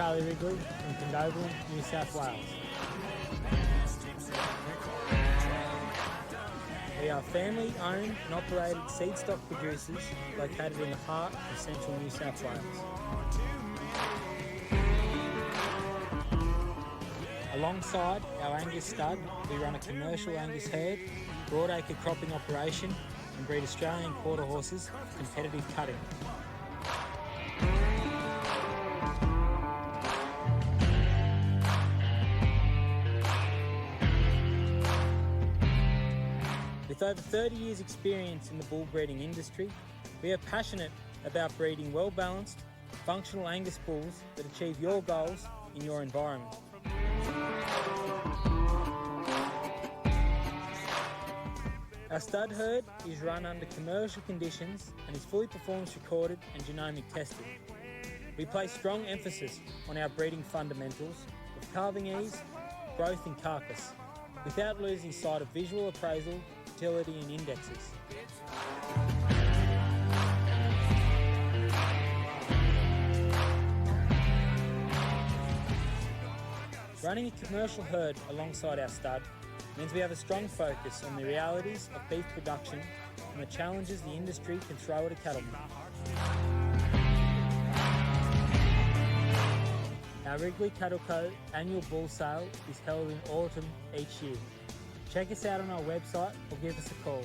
Charlie Wrigley from Balonne, New South Wales. We are family-owned and operated seed stock producers located in the heart of central New South Wales. Alongside our Angus stud, we run a commercial Angus herd, broadacre cropping operation and breed Australian quarter horses for competitive cutting. With over 30 years experience in the bull breeding industry, we are passionate about breeding well-balanced, functional Angus bulls that achieve your goals in your environment. Our stud herd is run under commercial conditions and is fully performance recorded and genomic tested. We place strong emphasis on our breeding fundamentals of calving ease, growth and carcass, without losing sight of visual appraisal, fertility and indexes. Running a commercial herd alongside our stud means we have a strong focus on the realities of beef production and the challenges the industry can throw at a cattleman. Our Wrigley Cattle Co annual bull sale is held in autumn each year. Check us out on our website or give us a call.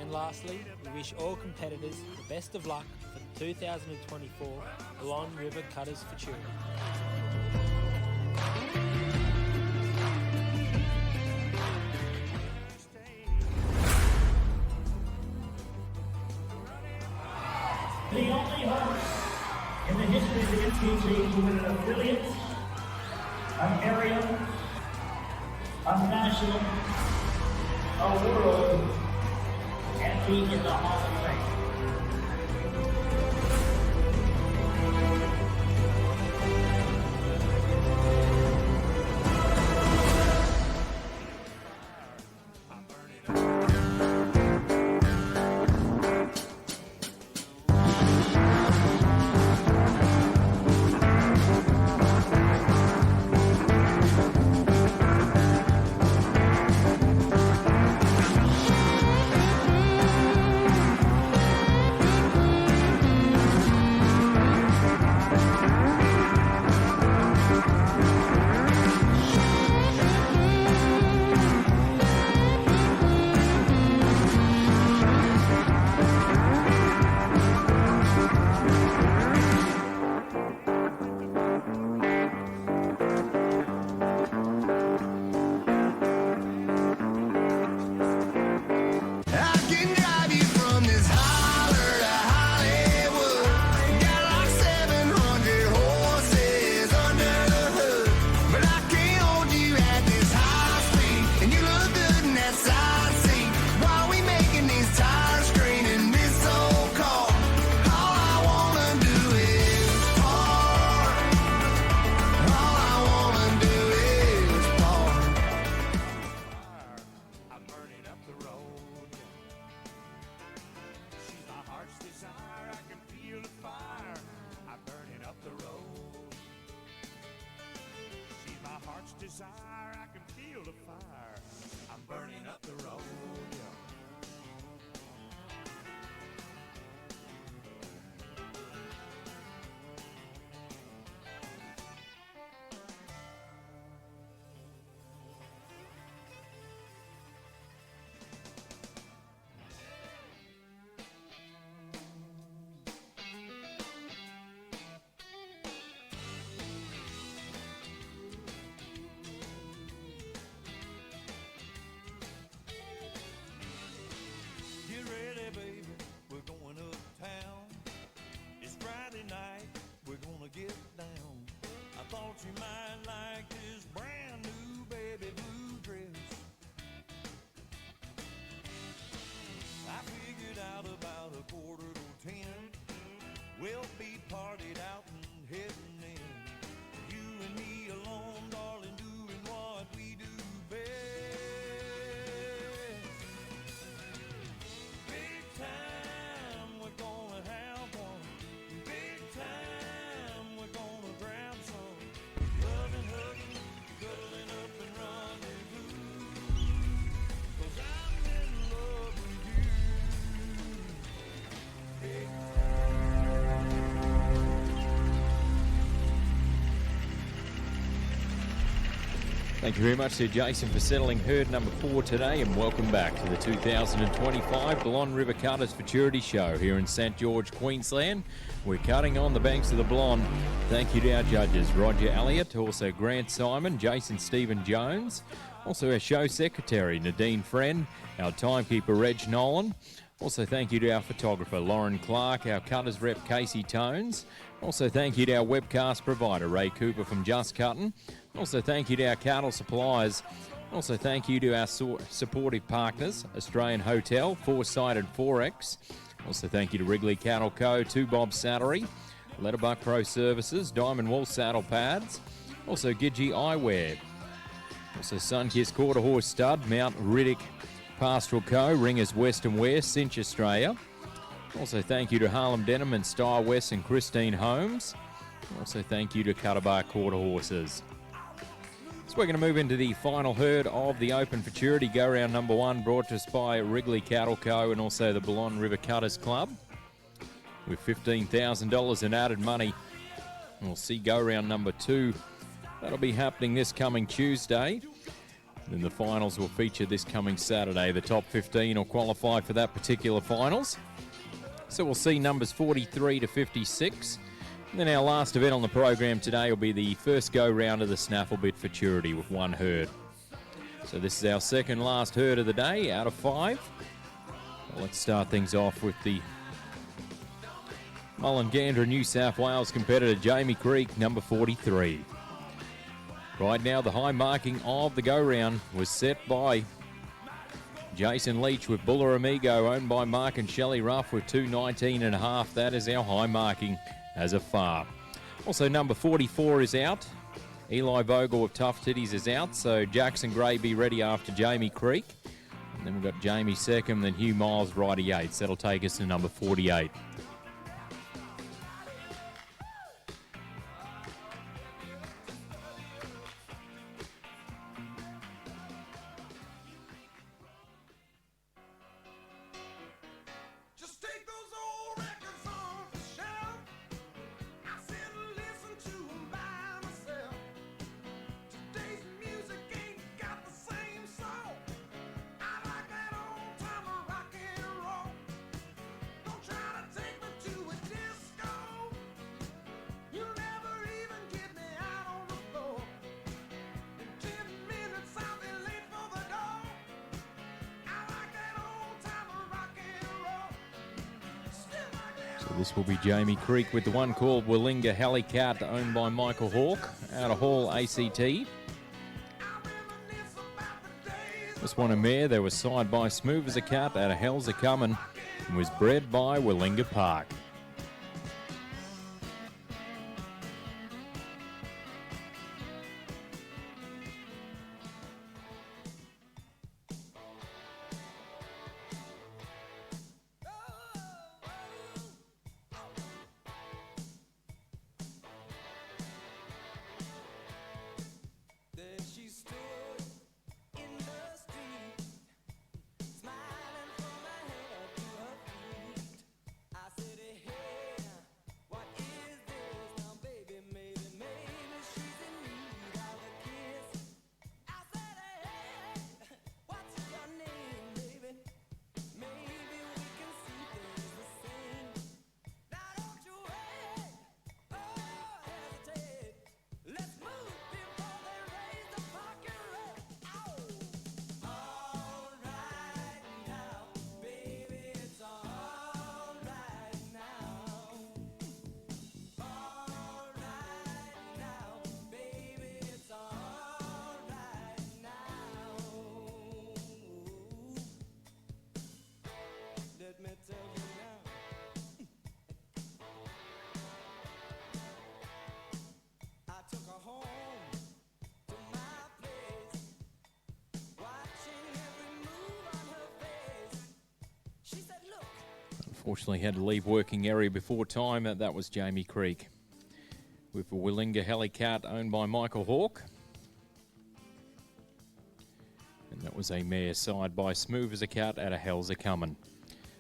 And lastly, we wish all competitors the best of luck for the 2024 Balonne River Cutters Futurity. The only horse in the history of the MTG to win an affiliate, an area, a national, a world, and be in the Hall of Fame. Desire, I can feel the fire. I'm burning up the road. Get down. I thought you might like this brand new baby blue dress. I figured out about 9:45. We'll be partied out and heading in. You and me alone, darling, doing what we do best. Big time, we're gonna have one. Big time, we're gonna drown. Thank you very much to Jason for settling herd number 4 today, and welcome back to the 2025 Balonne River Cutters Futurity Show here in St George, Queensland. We're cutting on the banks of the Balonne. Thank you to our judges, Roger Elliott, also Grant Simon, Jason Stephen Jones, also our show secretary, Nadine Friend, our timekeeper, Reg Nolan. Also thank you to our photographer, Lauren Clark, our cutters rep, Casey Tones. Also thank you to our webcast provider, Ray Cooper from Just Cuttin'. Also thank you to our cattle suppliers. Also thank you to our supportive partners, Australian Hotel, Foresight and Forex. Also thank you to Wrigley Cattle Co., 2 Bob Sattery, Letterbuck Pro Services, Diamond Wool Saddle Pads. Also Gidgee Eyewear. Also Sunkist Quarter Horse Stud, Mount Riddick Pastoral Co., Ringers Western Wear, Cinch Australia. Also thank you to Harlem Denim and Style West and Christine Holmes. Also thank you to Cutterbar Quarter Horses. So we're going to move into the final herd of the Open Futurity Go Round number 1, brought to us by Wrigley Cattle Co. and also the Balonne River Cutters Club. With $15,000 in added money, we'll see Go Round number 2. That'll be happening this coming Tuesday. Then the finals will feature this coming Saturday. The top 15 will qualify for that particular finals. So we'll see numbers 43 to 56. And then our last event on the program today will be the first go-round of the Snafflebit Futurity with 1 herd. So this is our second last herd of the day out of 5. Well, let's start things off with the Mulligan, New South Wales competitor, Jamie Creek, number 43. Right now, the high marking of the go-round was set by Jason Leach with Buller Amigo, owned by Mark and Shelley Ruff with 219.5. That is our high marking as a far. Also, number 44 is out. Eli Vogel with Tough Titties is out, so Jackson Gray be ready after Jamie Creek. And then we've got Jamie second, then Hugh Miles, righty 8. So that'll take us to number 48. This will be Jamie Creek with the one called Willinga Halley Cat, owned by Michael Hawke, out of Hall, ACT. This one a mare, there was side by Smooth as a Cat out of Hell's a Comin', and was bred by Willinga Park. Unfortunately, had to leave working area before time. That was Jamie Creek with the Willinga Halley Cat, owned by Michael Hawke. And that was a mare side by Smooth as a Cat out of Hell's a Comin'.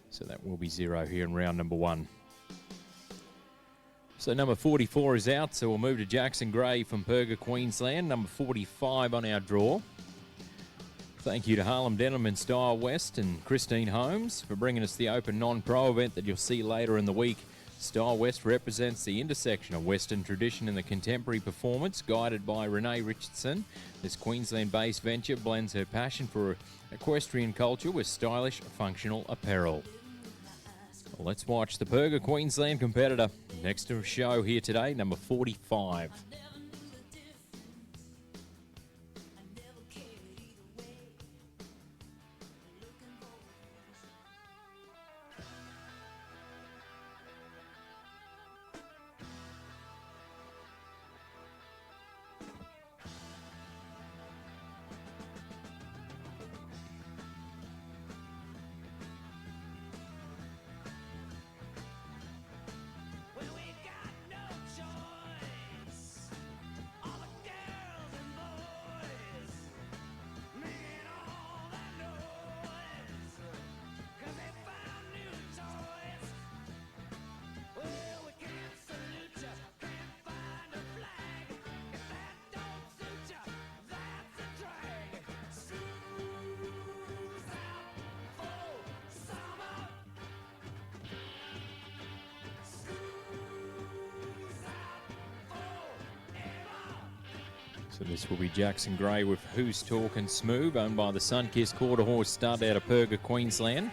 So that will be 0 here in round number 1. So number 44 is out, so we'll move to Jackson Gray from Perga, Queensland. Number 45 on our draw. Thank you to Harlem Denim and Style West and Christine Holmes for bringing us the Open Non-Pro event that you'll see later in the week. Style West represents the intersection of Western tradition and the contemporary performance, guided by Renee Richardson. This Queensland-based venture blends her passion for equestrian culture with stylish, functional apparel. Well, let's watch the Perga Queensland competitor. Next to a show here today, number 45. So this will be Jackson Gray with Who's Talkin' Smooth, owned by the Sunkissed Quarter Horse stud out of Perga, Queensland.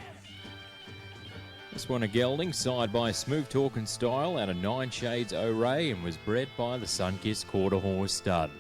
This one a gelding, side by Smooth Talkin' Style out of Nine Shades O'Ray, and was bred by the Sunkissed Quarter Horse stud.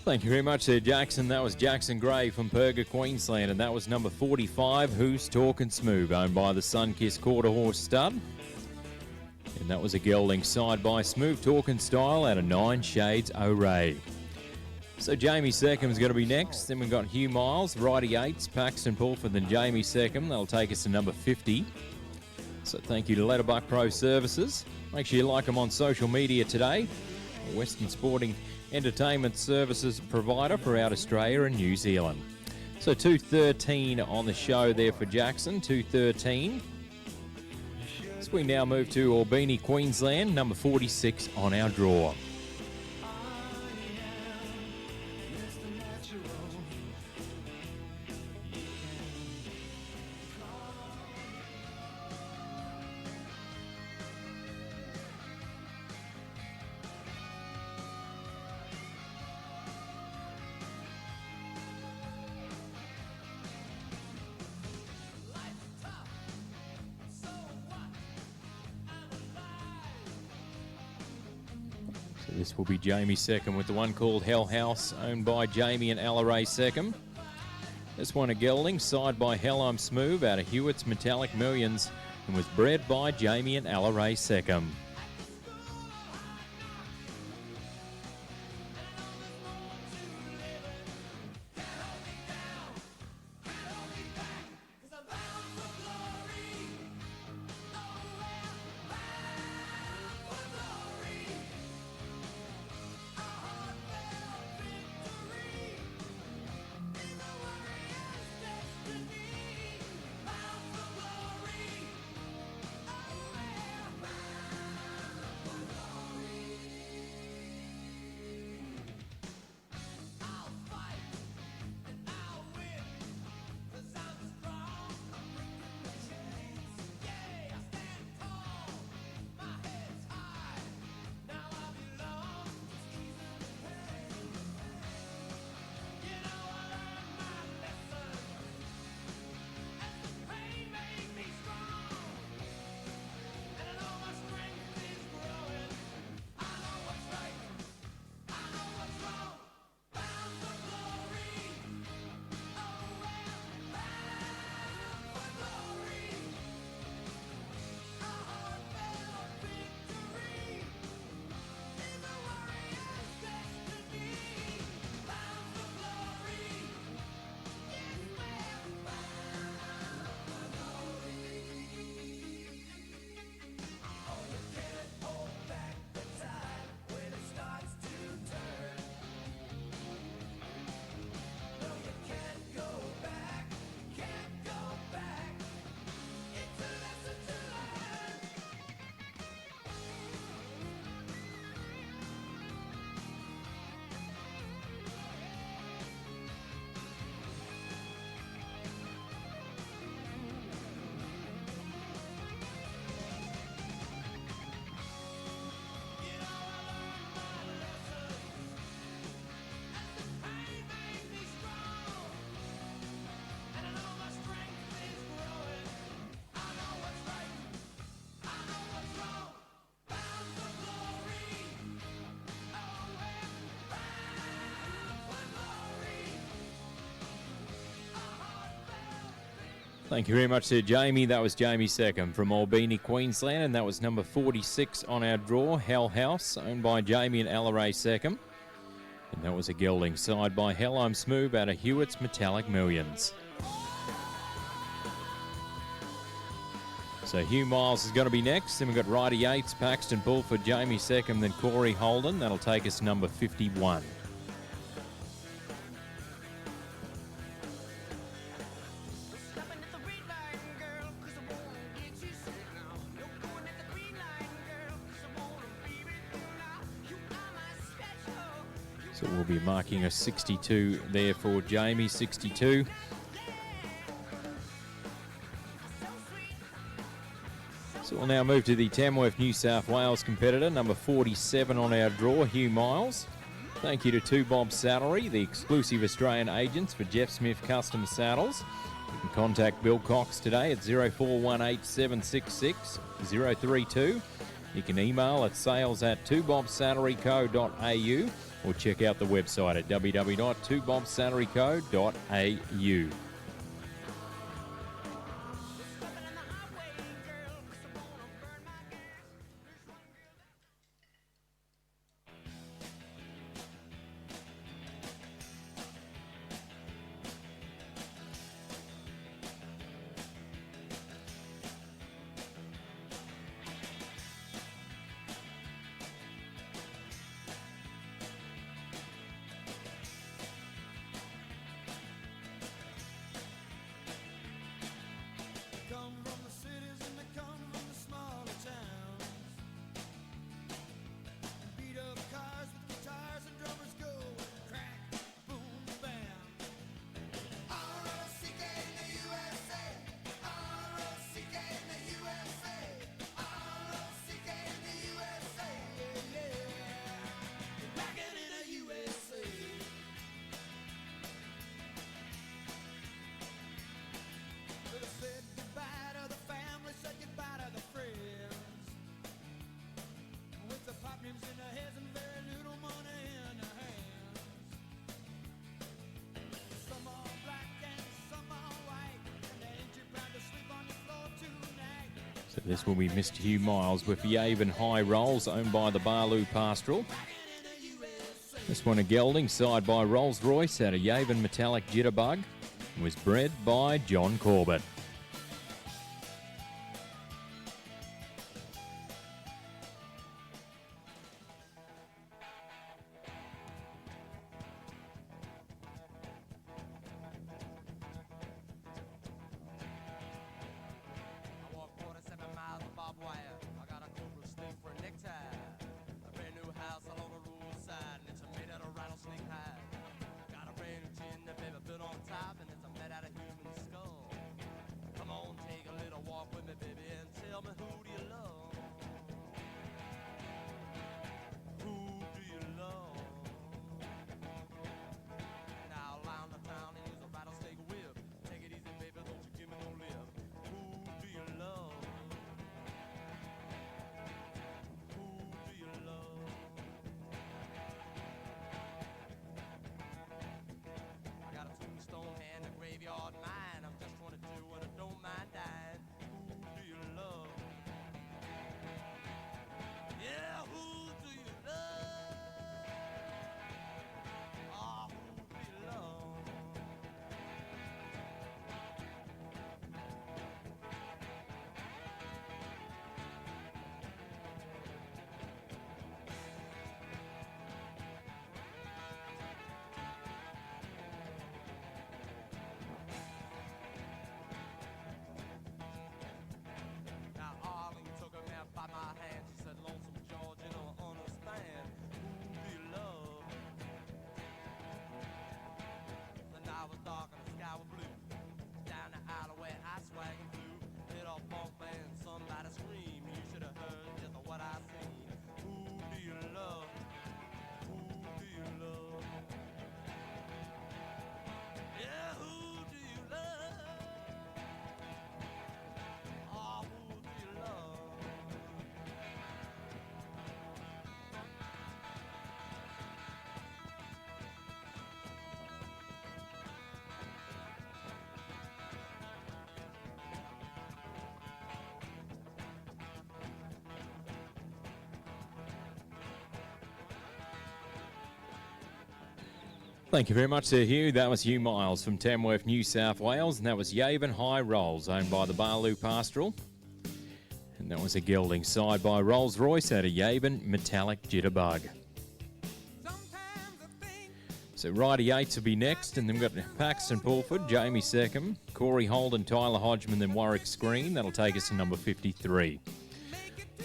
Thank you very much there, Jackson. That was Jackson Gray from Perga, Queensland, and that was number 45, Who's Talkin' Smooth, owned by the Sunkissed Quarter Horse stud. And that was a gelding side by Smooth Talkin' Style out of Nine Shades O'Ray. So Jamie Seckham's going to be next. Then we've got Hugh Miles, Righty Eights, Paxton Pulford, and Jamie Seckham. That'll take us to number 50. So thank you to Letterbuck Pro Services. Make sure you like them on social media today. Western Sporting Entertainment Services provider for out Australia and New Zealand. So 2:13 on the show there for Jackson, 2:13. So we now move to Albany, Queensland, number 46 on our draw. So this will be Jamie second with the one called Hell House, owned by Jamie and Ella Ray second. This one a gelding, side by Hell I'm Smooth out of Hewitt's Metallic Millions, and was bred by Jamie and Ella Ray second. Thank you very much to Jamie. That was Jamie second from Albany, Queensland, and that was number 46 on our draw, Hell House, owned by Jamie and Ella Ray second. And that was a gelding, side by Hell I'm Smooth out of Hewitt's Metallic Millions. So Hugh Miles is going to be next. Then we've got Ryder Yates, Paxton Bull for Jamie second, then Corey Holden. That'll take us number 51. So we'll be marking a 62 there for Jamie, 62. So we'll now move to the Tamworth, New South Wales competitor, number 47 on our draw, Hugh Miles. Thank you to 2 Bob Saddlery, the exclusive Australian agents for Jeff Smith Custom Saddles. You can contact Bill Cox today at 0418 766 032. You can email at sales@2bobsaddleryco.au or check out the website at www.2bobsaddleryco.au. This will be Mr. Hugh Miles with Yaven High Rolls, owned by the Barlow Pastoral. This one a gelding, side by Rolls Royce out of Yaven Metallic Jitterbug, was bred by John Corbett. Thank you very much there, Hugh. That was Hugh Miles from Tamworth, New South Wales, and that was Yaven High Rolls, owned by the Barlow Pastoral. And that was a gelding, side by Rolls Royce out of Yaven Metallic Jitterbug. So Righty Eights will be next, and then we've got Paxton Pulford, Jamie Seckham, Corey Holden, Tyler Hodgman, then Warwick Screen. That'll take us to number 53.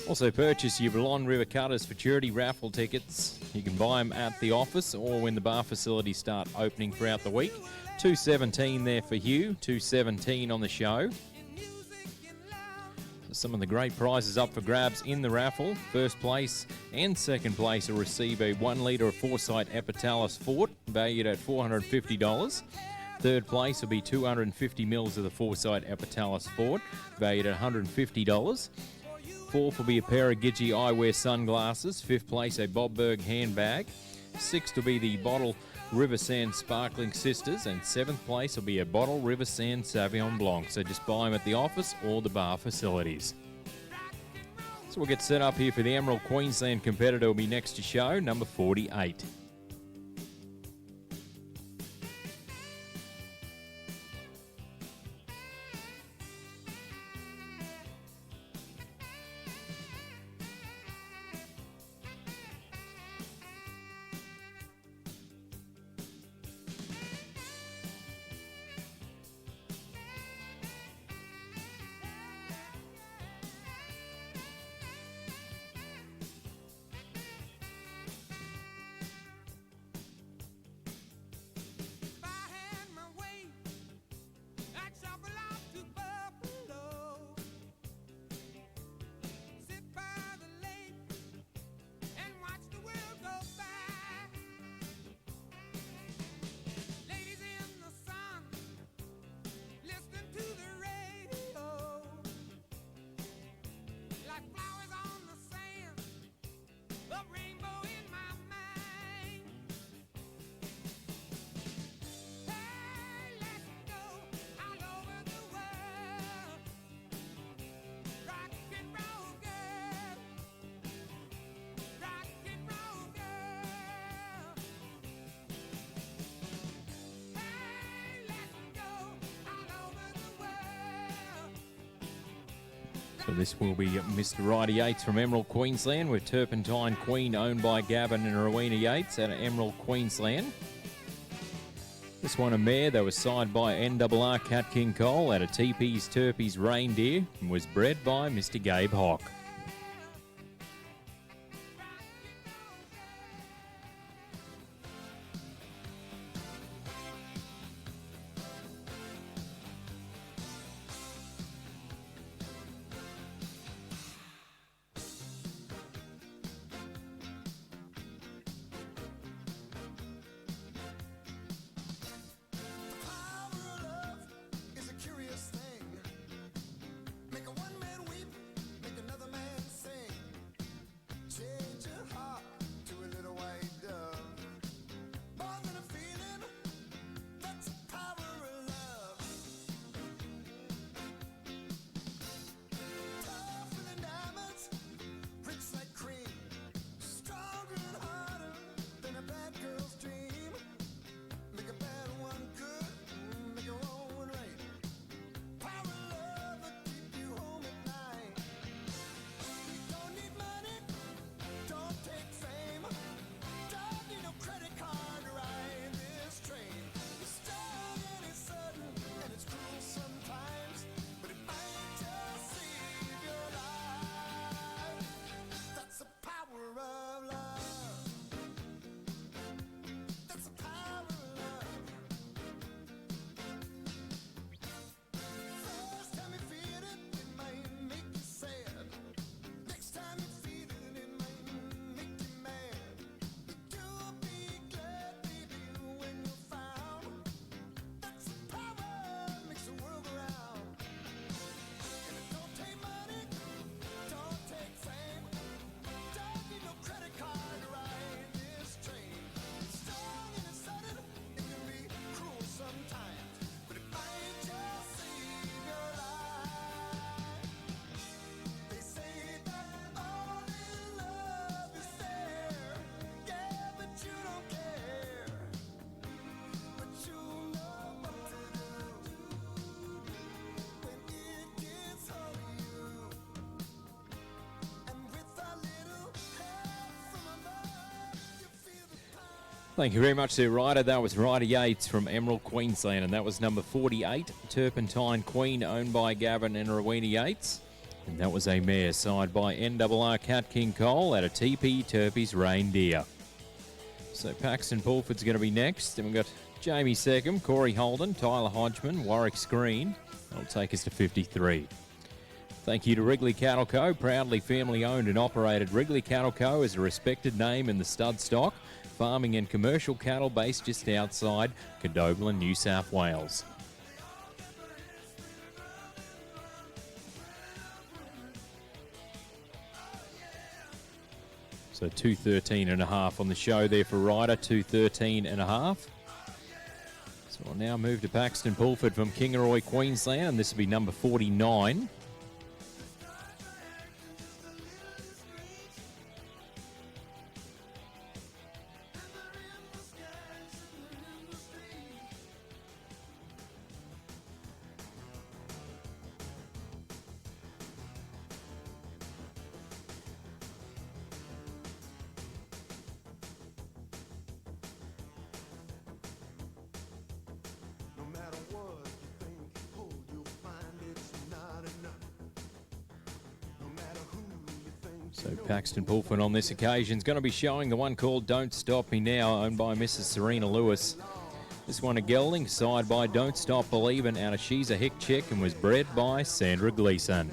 Also purchase your Balonne River Cutters Futurity raffle tickets. You can buy them at the office or when the bar facilities start opening throughout the week. $2.17 there for Hugh, $2.17 on the show. Some of the great prizes up for grabs in the raffle. First place and second place will receive a 1 litre of Foresight Epitalis Fort, valued at $450. Third place will be 250 mils of the Foresight Epitalis Fort, valued at $150. Fourth will be a pair of Gidgee eyewear sunglasses. Fifth place, a Bob Berg handbag. Sixth will be the Bottle River Sand Sparkling Sisters. And seventh place will be a Bottle River Sand Sauvignon Blanc. So just buy them at the office or the bar facilities. So we'll get set up here for the Emerald Queensland competitor will be next to show, number 48. So this will be Mr. Ryder Yates from Emerald, Queensland, with Turpentine Queen owned by Gavin and Rowena Yates out of Emerald, Queensland. This one a mare that was signed by NRR Cat King Cole out of TP's Turpie's Reindeer and was bred by Mr. Gabe Hock. Thank you very much there, Ryder. That was Ryder Yates from Emerald, Queensland, and that was number 48, Turpentine Queen, owned by Gavin and Rowena Yates. And that was a mare signed by NRR Cat King Cole out of TP Turpie's Reindeer. So Paxton Pulford's going to be next. Then we've got Jamie Seckham, Corey Holden, Tyler Hodgman, Warwick Screen. That'll take us to 53. Thank you to Wrigley Cattle Co. Proudly family owned and operated. Wrigley Cattle Co. is a respected name in the stud stock, farming and commercial cattle based just outside Condobolin, New South Wales. So 213.5 on the show there for Ryder, 213.5. So we'll now move to Paxton Pulford from Kingaroy, Queensland, and this will be number 49. So Paxton Pulford on this occasion is going to be showing the one called Don't Stop Me Now, owned by Mrs. Serena Lewis. This one a gelding, side by Don't Stop Believin' out of She's a Hick Chick and was bred by Sandra Gleeson.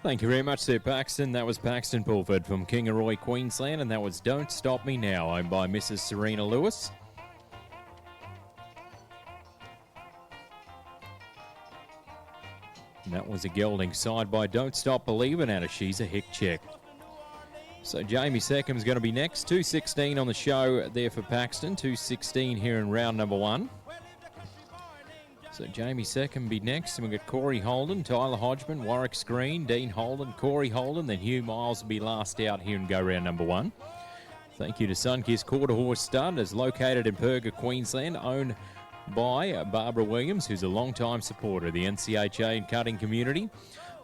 Thank you very much, Sir Paxton. That was Paxton Pulford from Kingaroy, Queensland, and that was Don't Stop Me Now, owned by Mrs. Serena Lewis. And that was a gelding side by Don't Stop Believin' out of She's a Hick Chick. So Jamie Seckham's going to be next. 2:16 on the show there for Paxton. 2:16 here in round number 1. So Jamie Seckham be next, and we've got Corey Holden, Tyler Hodgman, Warwick Screen, Dean Holden, Corey Holden, then Hugh Miles will be last out here and go round number 1. Thank you to Sunkiss Quarter Horse Stud, is located in Perga, Queensland, owned by Barbara Williams, who's a long-time supporter of the NCHA and cutting community.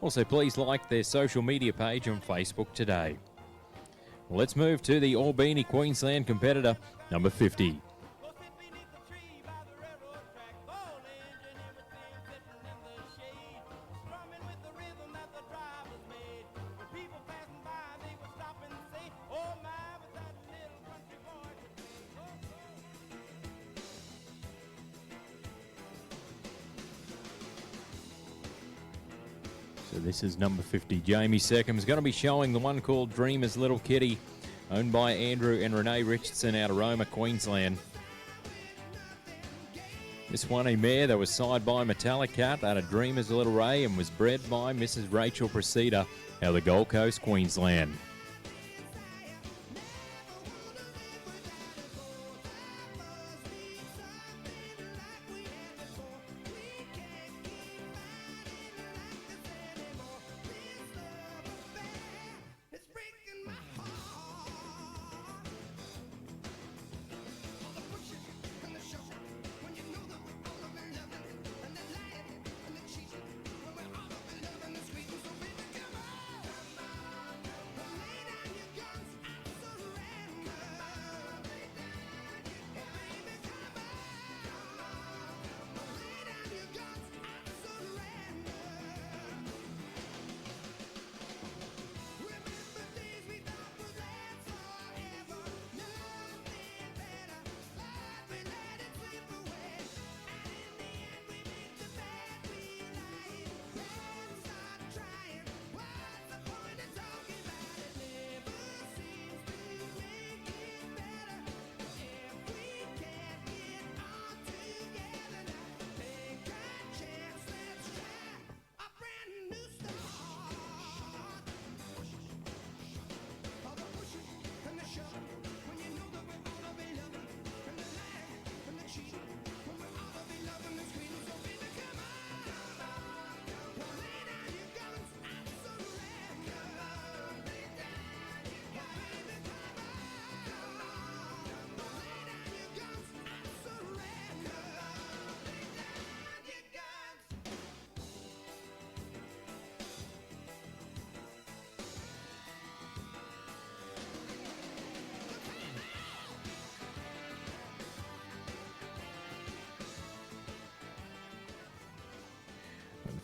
Also, please like their social media page on Facebook today. Well, let's move to the Albany, Queensland competitor, number 50. So this is number 50. Jamie Seckham's going to be showing the one called Dreamer's Little Kitty, owned by Andrew and Renee Richardson out of Roma, Queensland. This one a mare that was side by Metallic Cat out of Dreamer's Little Ray and was bred by Mrs. Rachel Preceda out of the Gold Coast, Queensland.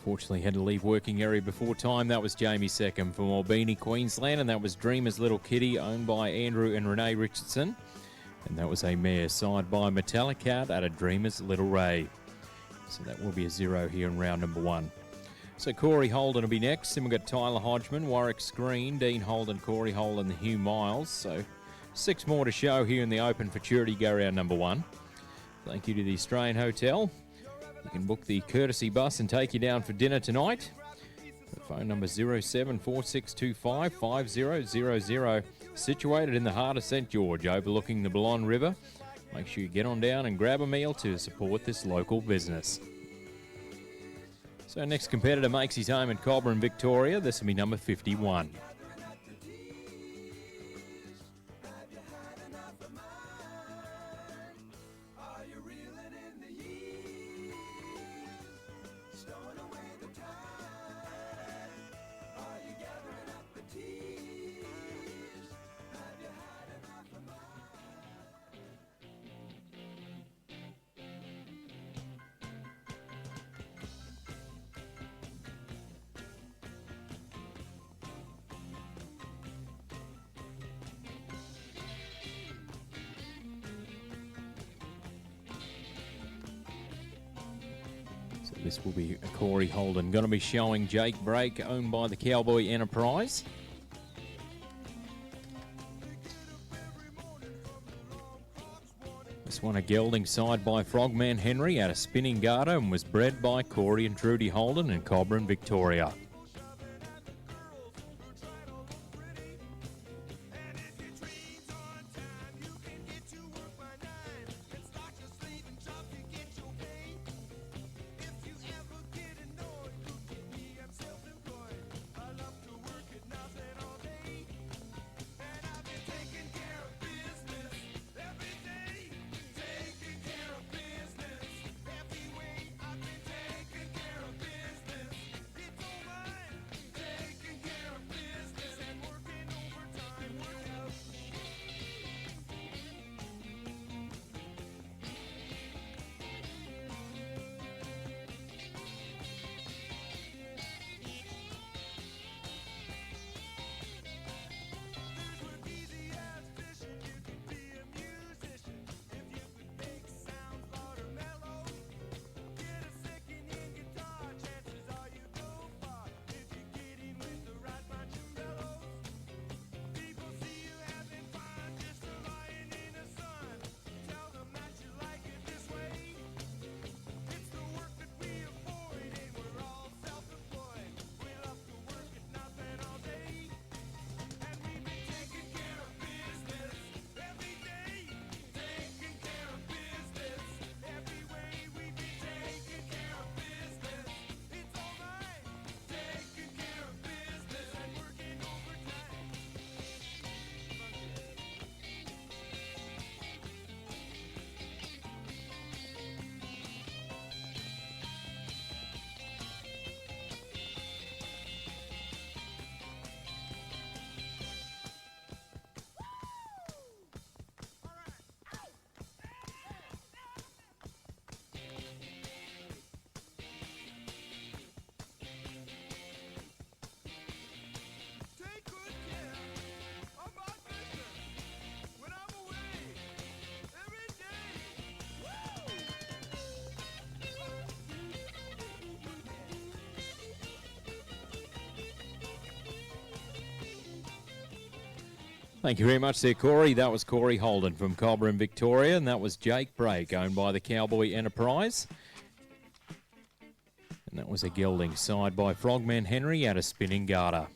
Unfortunately, had to leave working area before time. That was Jamie Seckham from Albany, Queensland, and that was Dreamer's Little Kitty, owned by Andrew and Renee Richardson. And that was a mare side by Metallic Cat out of Dreamer's Little Ray. So that will be a 0 here in round number 1. So Corey Holden will be next. Then we've got Tyler Hodgman, Warwick Screen, Dean Holden, Corey Holden, and Hugh Miles. So 6 more to show here in the Open Futurity go round number 1. Thank you to the Australian Hotel. You can book the courtesy bus and take you down for dinner tonight. The phone number 0746255000. Situated in the heart of St. George, overlooking the Balonne River. Make sure you get on down and grab a meal to support this local business. So our next competitor makes his home in Cobram, Victoria. This will be number 51. This will be Corey Holden. Going to be showing Jake Brake, owned by the Cowboy Enterprise. This one a gelding side by Frogman Henry out of Spinning Garter and was bred by Corey and Trudy Holden in Cobram, Victoria. Thank you very much there, Corey. That was Corey Holden from Cobram, Victoria, and that was Jake Brake, owned by the Cowboy Enterprise. And that was a gelding side by Frogman Henry out of Spinning Garter.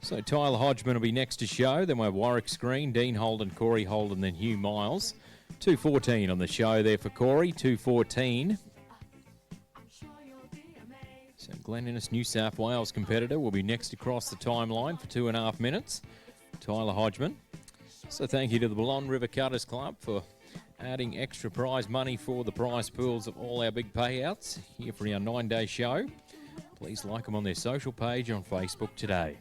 So Tyler Hodgman will be next to show. Then we have Warwick Screen, Dean Holden, Corey Holden, then Hugh Miles. 2:14 on the show there for Corey, 2:14. So Glen Innes, New South Wales competitor, will be next across the timeline for 2.5 minutes. Tyler Hodgman. So thank you to the Balonne River Cutters Club for adding extra prize money for the prize pools of all our big payouts here for our 9-day show. Please like them on their social page on Facebook today.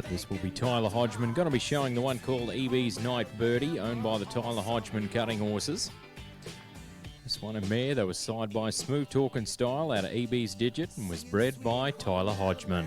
This will be Tyler Hodgman. Going to be showing the one called EB's Night Birdie, owned by the Tyler Hodgman Cutting Horses. This This one a mare that was side by Smooth Talking Style out of EB's Digit and was bred by Tyler Hodgman.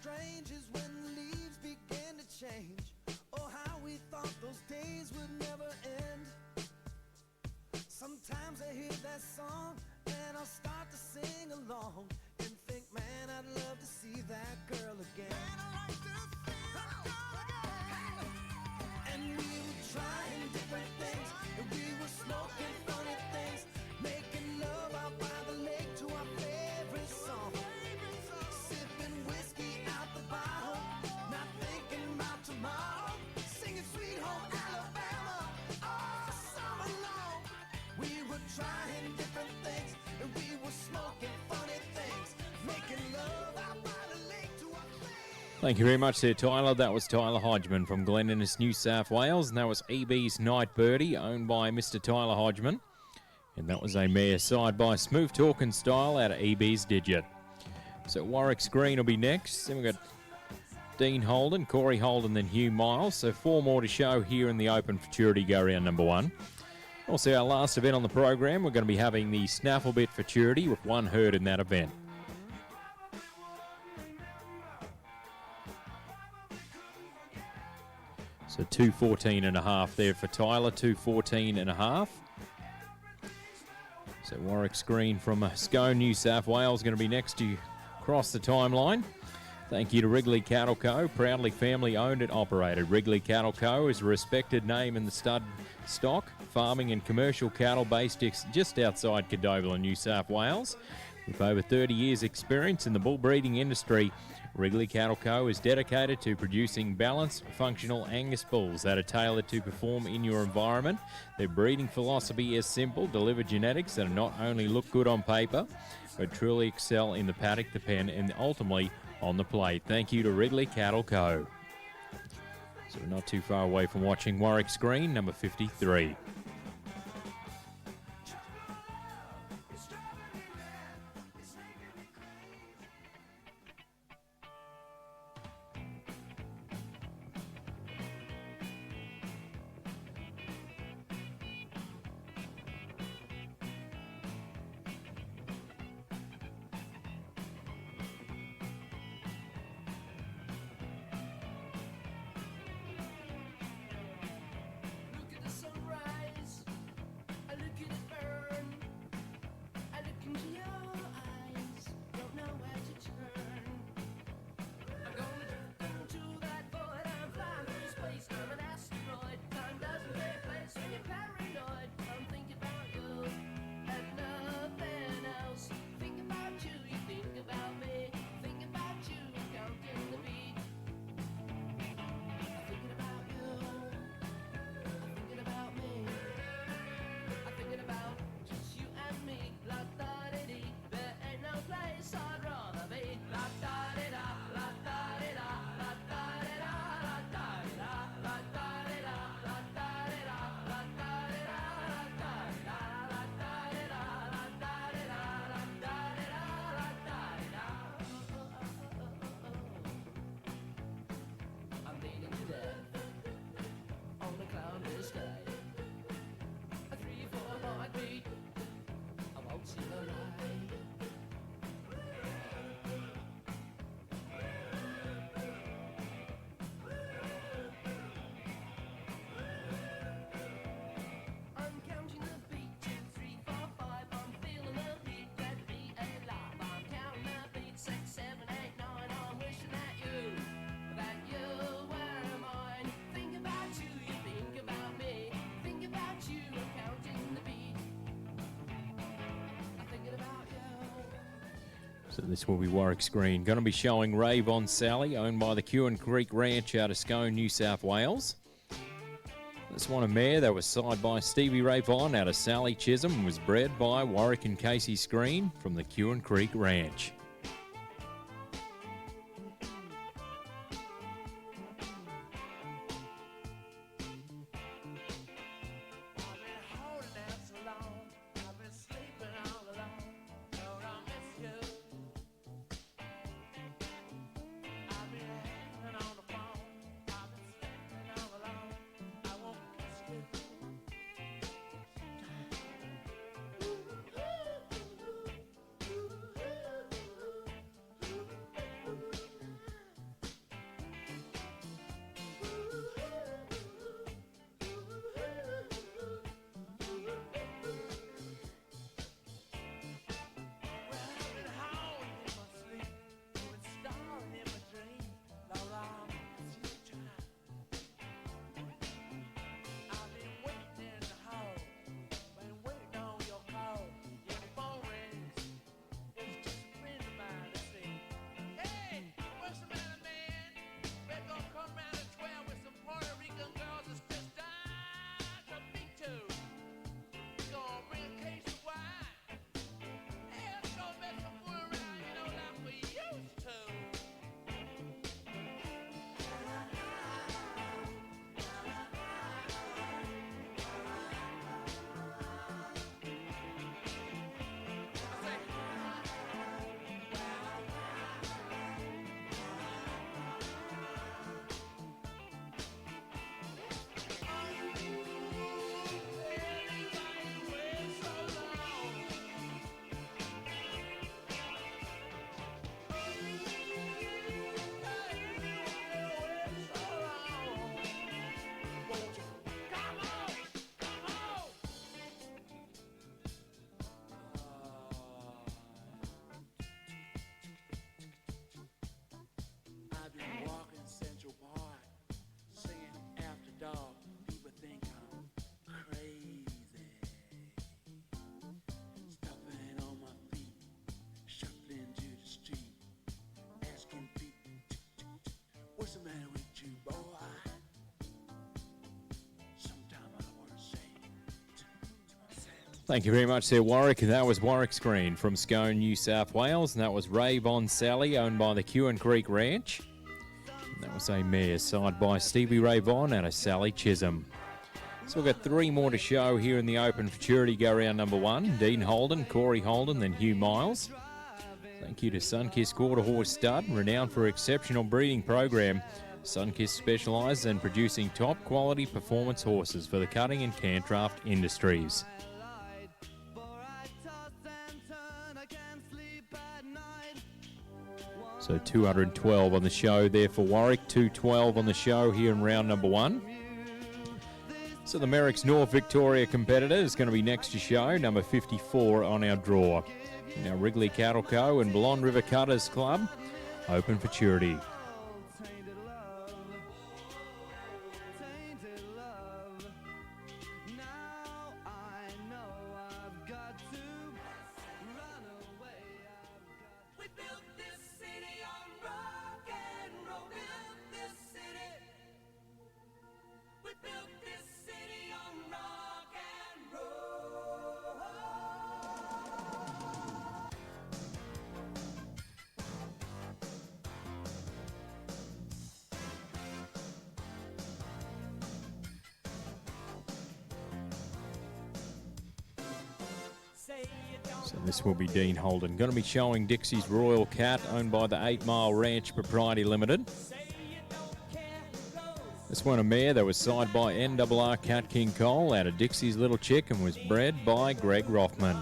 Strange is when the leaves begin to change. Oh, how we thought those days would never end. Sometimes I hear that song and I'll start to sing along and think, man, I'd love to see that girl again. Man, I'd like to see that girl again. And we were trying different things, and we were smoking funny things, making love out by the lake to our favorite song. Sipping whiskey out the bottle, not thinking about tomorrow, singing Sweet Home Alabama all summer long. We were trying different things, and we were smoking funny things, making love out by the lake to our favorite. Thank you very much there, Tyler. That was Tyler Hodgman from Glen Innes, New South Wales, and that was EB's Night Birdie, owned by Mr. Tyler Hodgman. And that was a mare side by Smooth Talking Style out of EB's Digit. So Warwick's Green will be next. Then we've got Dean Holden, Corey Holden, then Hugh Miles. So 4 more to show here in the Open Futurity Go Round number 1. Also, our last event on the program, we're going to be having the Snafflebit Futurity with 1 herd in that event. So 2:14.5 there for Tyler, 2:14.5. So Warwick's Green from Scone, New South Wales, going to be next to across the timeline. Thank you to Wrigley Cattle Co., proudly family owned and operated. Wrigley Cattle Co. is a respected name in the stud stock, farming and commercial cattle based just outside Cadovilla, New South Wales. With over 30 years experience in the bull breeding industry, Wrigley Cattle Co. is dedicated to producing balanced, functional Angus bulls that are tailored to perform in your environment. Their breeding philosophy is simple: deliver genetics that not only look good on paper, but truly excel in the paddock, the pen, and ultimately on the plate. Thank you to Wrigley Cattle Co. So we're not too far away from watching Warwick's Green, number 53. Look at the sunrise. So this will be Warwick's green. Going to be showing Rave on Sally, owned by the Kewen Creek Ranch out of Scone, New South Wales. This one a mare that was side by Stevie Ray Vaughan out of Sally Chisholm and was bred by Warwick and Casey Screen from the Kewen Creek Ranch. Thank you very much there, Warwick. That was Warwick's green from Scone, New South Wales. And that was Rave on Sally, owned by the Kewen Creek Ranch. And that was a mare side by Stevie Ray Vaughan out of Sally Chisholm. So we've got three more to show here in the Open Futurity go round number one. Dean Holden, Corey Holden, then Hugh Miles. Thank you to Sunkist Quarter Horse Stud, renowned for exceptional breeding program. Sunkist specialises in producing top quality performance horses for the cutting and Cantraft industries. So 212 on the show there for Warwick, 212 on the show here in round number one. So the Merrick's North Victoria competitor is going to be next to show, number 54 on our draw. Now Wrigley Cattle Co. and Balonne River Cutters Club, Open Futurity. So this will be Dean Holden. Going to be showing Dixie's Royal Cat, owned by the 8 Mile Ranch Propriety Limited. This one a mare that was side by NRR Cat King Cole out of Dixie's Little Chick and was bred by Greg Rothman.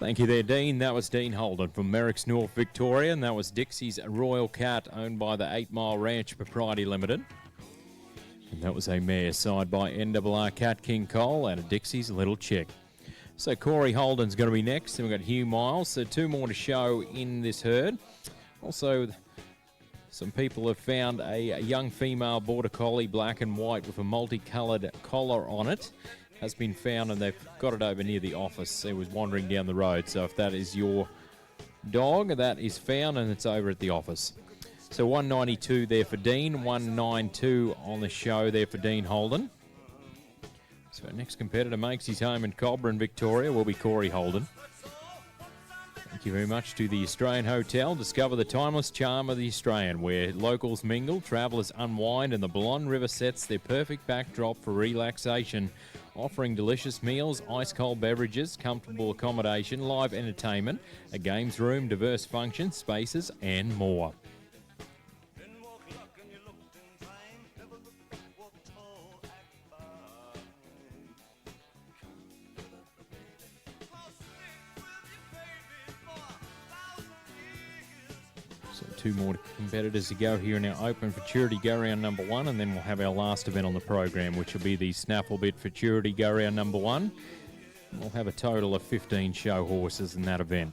Thank you there, Dean. That was Dean Holden from Merrick's North Victoria, and that was Dixie's Royal Cat, owned by the 8 Mile Ranch Propriety Limited. And that was a mare side by NRR Cat King Cole out of Dixie's Little Chick. So Corey Holden's going to be next, and we've got Hugh Miles. So 2 more to show in this herd. Also, some people have found a young female Border Collie, black and white, with a multicoloured collar on it. Has been found, and they've got it over near the office. It was wandering down the road. So if that is your dog, that is found, and it's over at the office. So 192 there for Dean, 192 on the show there for Dean Holden. So our next competitor makes his home in Cobram, Victoria, will be Corey Holden. Thank you very much to the Australian Hotel. Discover the timeless charm of the Australian, where locals mingle, travellers unwind, and the Balonne River sets their perfect backdrop for relaxation, offering delicious meals, ice-cold beverages, comfortable accommodation, live entertainment, a games room, diverse function spaces, and more. So 2 more competitors to go here in our Open Futurity Go Round number 1, and then we'll have our last event on the program, which will be the Snafflebit Futurity Go Round number 1. And we'll have a total of 15 show horses in that event.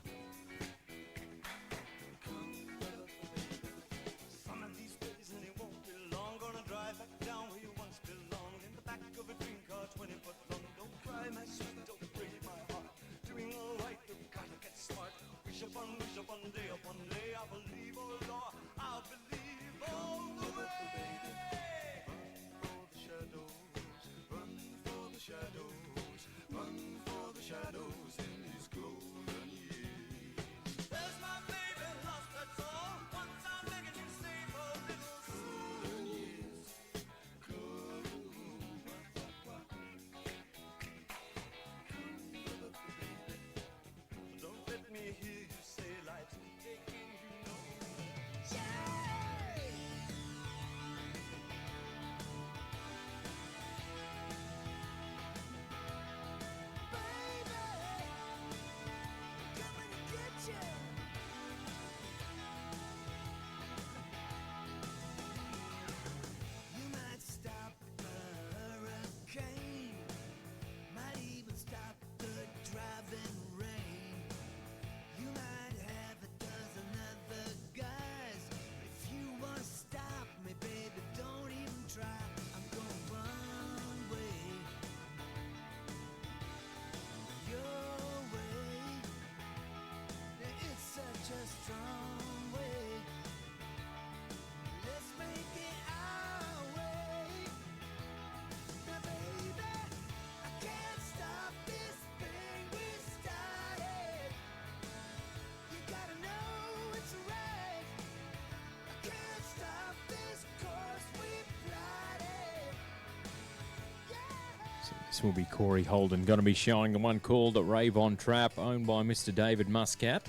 This will be Corey Holden. Going to be showing the one called Ravon Trap, owned by Mr. David Muscat.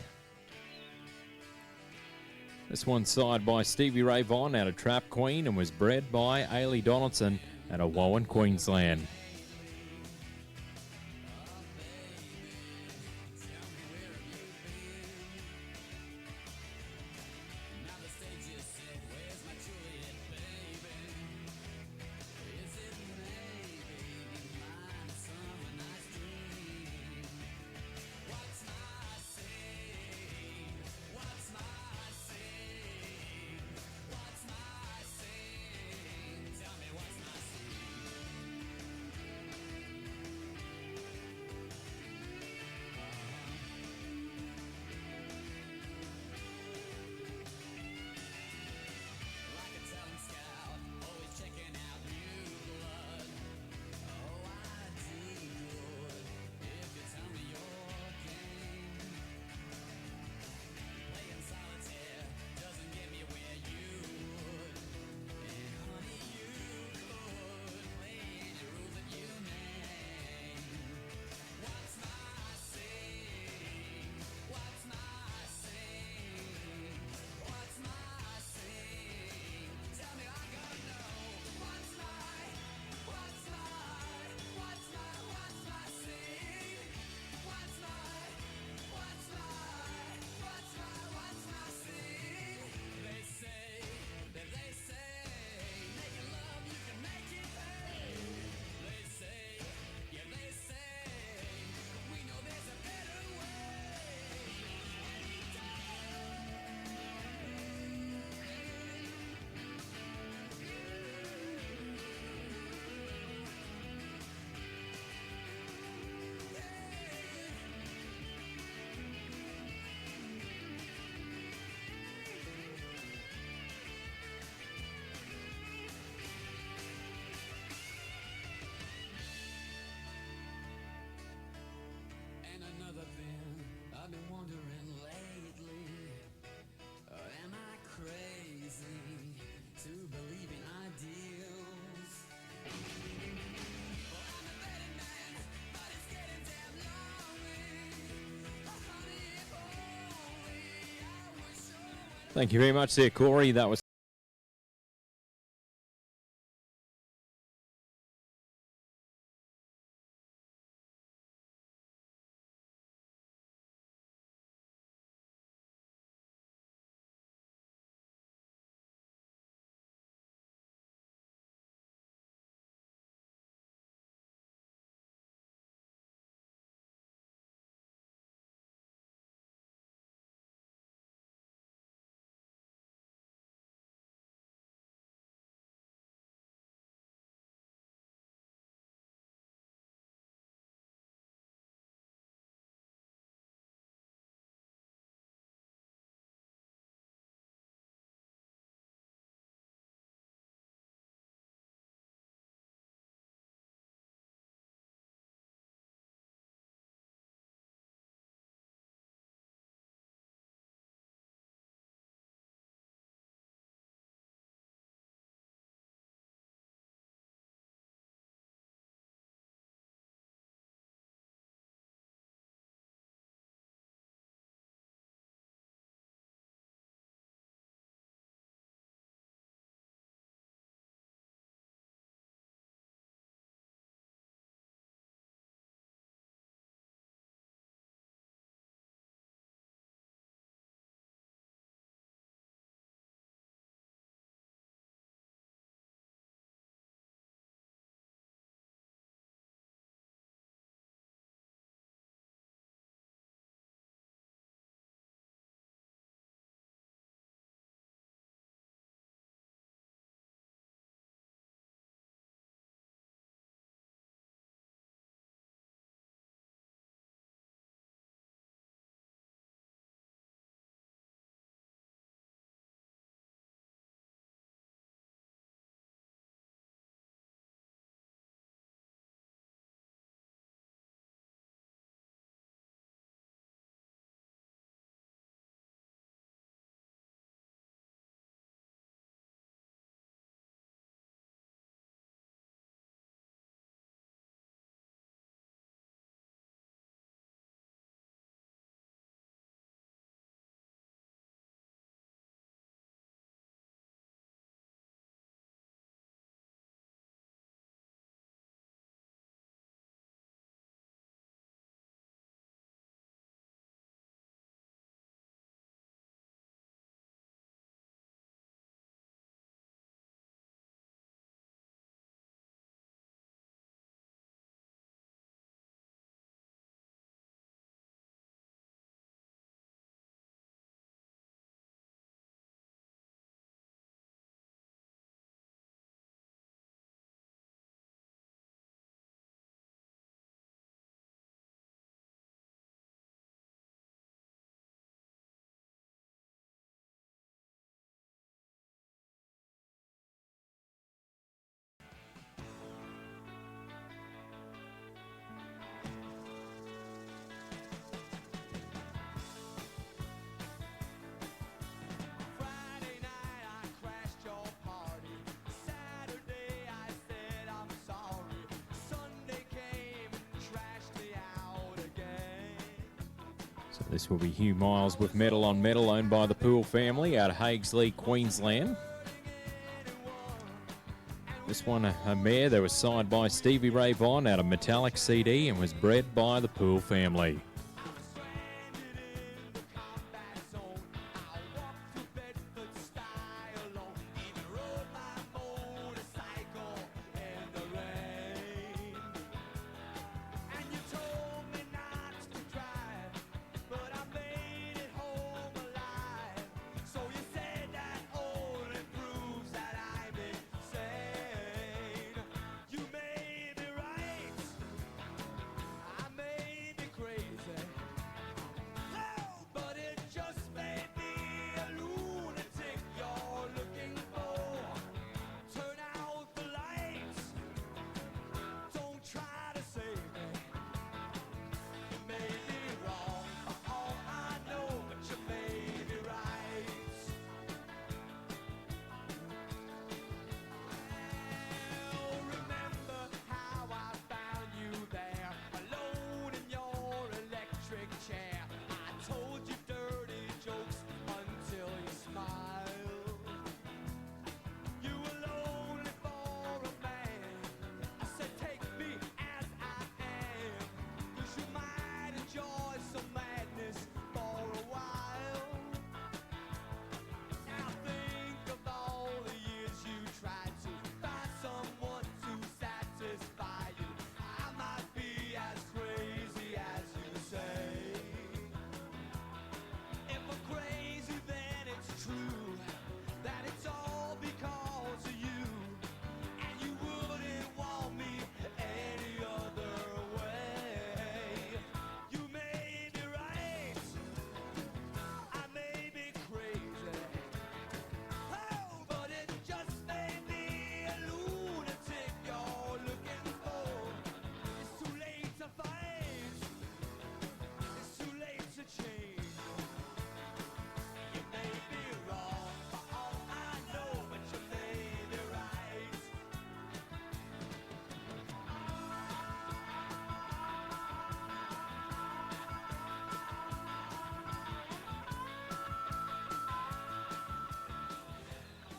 This one's sired by Stevie Ravon out of Trap Queen and was bred by Ailey Donaldson out of Wowan, Queensland. Thank you very much there, Corey. That was Friday night I crashed your party. Saturday I said I'm sorry. Sunday came and trashed me out again. So this will be Hugh Miles with Metal on Metal, owned by the Poole family out of Haigsley, Queensland. This one, a mare that was signed by Stevie Ray Vaughan out of Metallic CD and was bred by the Poole family. You may be right, I may be crazy.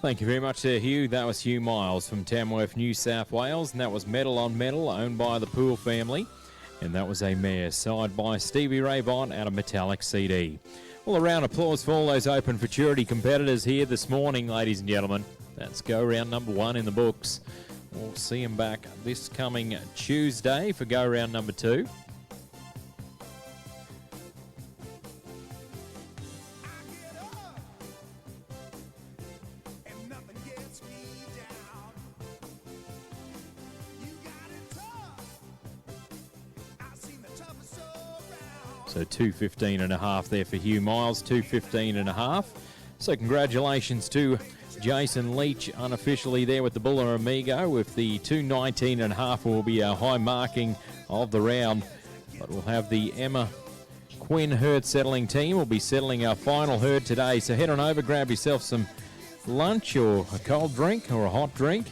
Thank you very much there, Hugh. That was Hugh Miles from Tamworth, New South Wales, and that was Medal on Medal, owned by the Poole family. And that was a mare side by Stevie Ray Vaughan out of Metallic CD. Well, a round of applause for all those Open Futurity competitors here this morning, ladies and gentlemen. That's go round number 1 in the books. We'll see them back this coming Tuesday for go round number 2. So 2:15.5 there for Hugh Miles, 2:15.5. So congratulations to Jason Leach, unofficially there with the Buller Amigo, with the 2:19.5 will be our high marking of the round. But we'll have the Emma Quinn herd settling team. We'll be settling our final herd today. So head on over, grab yourself some lunch or a cold drink or a hot drink.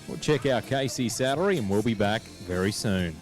We'll check out Casey's salary and we'll be back very soon.